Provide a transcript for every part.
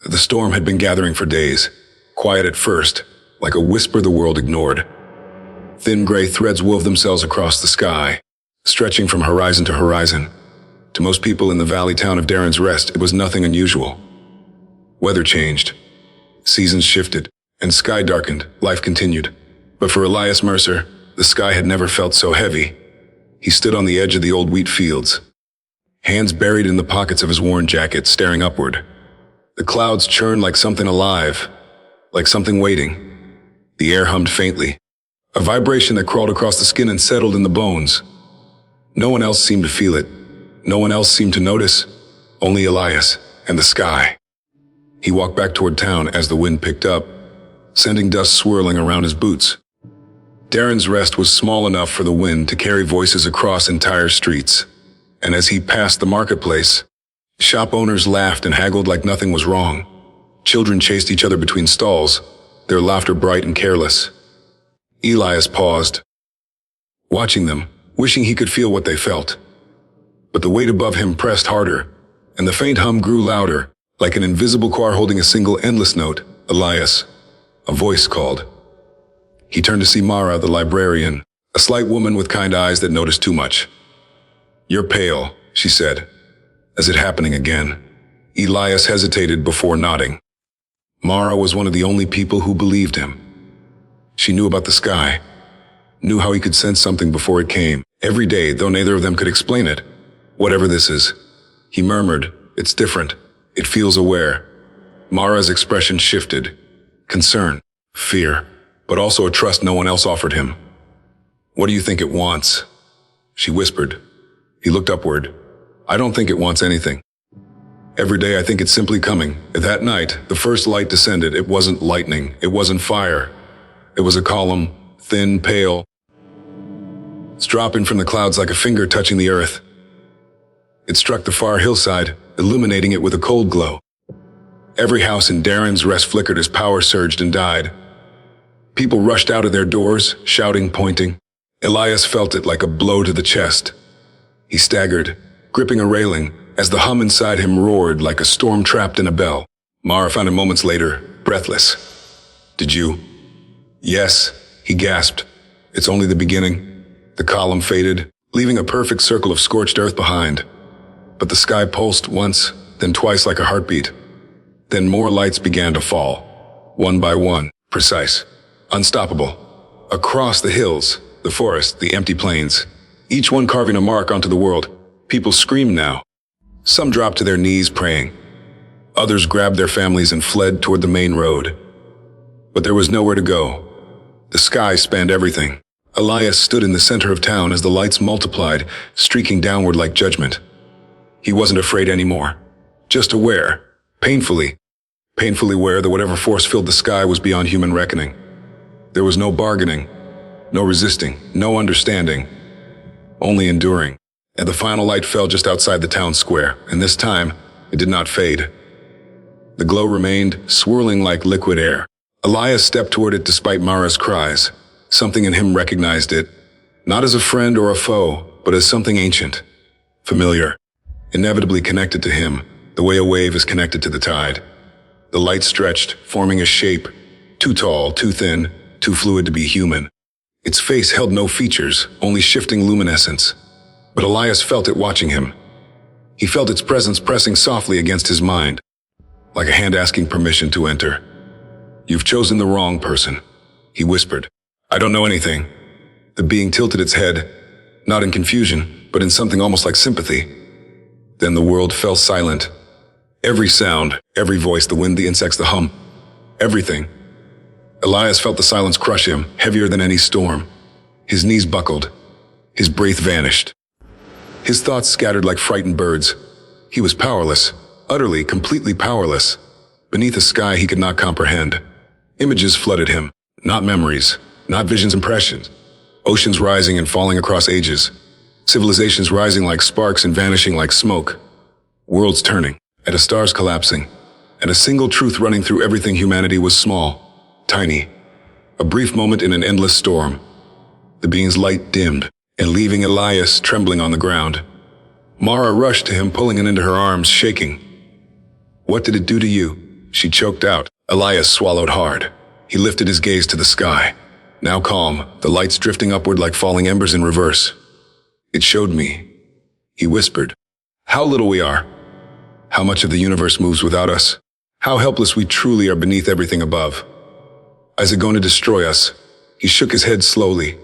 The storm had been gathering for days, quiet at first, like a whisper the world ignored. Thin gray threads wove themselves across the sky, stretching from horizon to horizon. To most people in the valley town of Darren's Rest, it was nothing unusual. Weather changed, seasons shifted, and sky darkened, life continued. But for Elias Mercer, the sky had never felt so heavy. He stood on the edge of the old wheat fields, hands buried in the pockets of his worn jacket, staring upward. The clouds churned like something alive, like something waiting. The air hummed faintly, a vibration that crawled across the skin and settled in the bones. No one else seemed to feel it. No one else seemed to notice. Only Elias and the sky. He walked back toward town as the wind picked up, sending dust swirling around his boots. Darren's Rest was small enough for the wind to carry voices across entire streets. And as he passed the marketplace, shop owners laughed and haggled like nothing was wrong. Children chased each other between stalls, their laughter bright and careless. Elias paused, watching them, wishing he could feel what they felt. But the weight above him pressed harder, and the faint hum grew louder, like an invisible choir holding a single endless note. Elias, a voice called. He turned to see Mara, the librarian, a slight woman with kind eyes that noticed too much. "You're pale," she said. As it happening again, Elias hesitated before nodding. Mara was one of the only people who believed him. She knew about the sky, knew how he could sense something before it came, every day, though neither of them could explain it. "Whatever this is," he murmured, "it's different. It feels aware." Mara's expression shifted. Concern, fear, but also a trust no one else offered him. "What do you think it wants?" she whispered. He looked upward. "I don't think it wants anything. Every day I think it's simply coming." That night, the first light descended. It wasn't lightning. It wasn't fire. It was a column, thin, pale. It's dropping from the clouds like a finger touching the earth. It struck the far hillside, illuminating it with a cold glow. Every house in Darren's Rest flickered as power surged and died. People rushed out of their doors, shouting, pointing. Elias felt it like a blow to the chest. He staggered, gripping a railing, as the hum inside him roared like a storm trapped in a bell. Mara found him moments later, breathless. "Did you?" "Yes," he gasped. "It's only the beginning." The column faded, leaving a perfect circle of scorched earth behind. But the sky pulsed once, then twice like a heartbeat. Then more lights began to fall, one by one, precise, unstoppable. Across the hills, the forest, the empty plains, each one carving a mark onto the world. People screamed now. Some dropped to their knees praying. Others grabbed their families and fled toward the main road. But there was nowhere to go. The sky spanned everything. Elias stood in the center of town as the lights multiplied, streaking downward like judgment. He wasn't afraid anymore, just aware, painfully aware that whatever force filled the sky was beyond human reckoning. There was no bargaining, no resisting, no understanding, only enduring. And the final light fell just outside the town square, and this time, it did not fade. The glow remained, swirling like liquid air. Elias stepped toward it despite Mara's cries. Something in him recognized it, not as a friend or a foe, but as something ancient, familiar, inevitably connected to him, the way a wave is connected to the tide. The light stretched, forming a shape, too tall, too thin, too fluid to be human. Its face held no features, only shifting luminescence. But Elias felt it watching him. He felt its presence pressing softly against his mind, like a hand asking permission to enter. "You've chosen the wrong person," he whispered. "I don't know anything." The being tilted its head, not in confusion, but in something almost like sympathy. Then the world fell silent. Every sound, every voice, the wind, the insects, the hum, everything. Elias felt the silence crush him, heavier than any storm. His knees buckled. His breath vanished. His thoughts scattered like frightened birds. He was powerless, utterly, completely powerless. Beneath a sky he could not comprehend. Images flooded him, not memories, not visions, impressions. Oceans rising and falling across ages. Civilizations rising like sparks and vanishing like smoke. Worlds turning, and stars collapsing. And a single truth running through everything: humanity was small, tiny. A brief moment in an endless storm. The being's light dimmed, and leaving Elias trembling on the ground. Mara rushed to him, pulling him into her arms, shaking. "What did it do to you?" she choked out. Elias swallowed hard. He lifted his gaze to the sky. Now calm, the lights drifting upward like falling embers in reverse. It showed me. He whispered. How little we are. How much of the universe moves without us. How helpless we truly are beneath everything above. Is it going to destroy us? He shook his head slowly.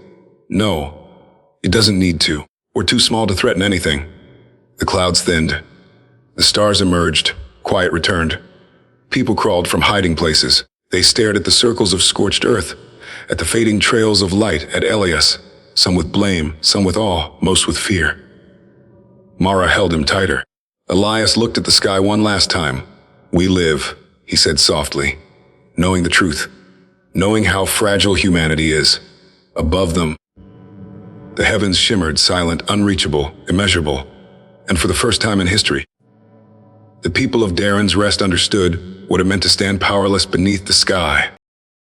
No, it doesn't need to. We're too small to threaten anything. The clouds thinned. The stars emerged. Quiet returned. People crawled from hiding places. They stared at the circles of scorched earth, at the fading trails of light, at Elias, some with blame, some with awe, most with fear. Mara held him tighter. Elias looked at the sky one last time. We live, he said softly, knowing the truth, knowing how fragile humanity is. Above them, the heavens shimmered, silent, unreachable, immeasurable, and for the first time in history, the people of Darren's Rest understood what it meant to stand powerless beneath the sky.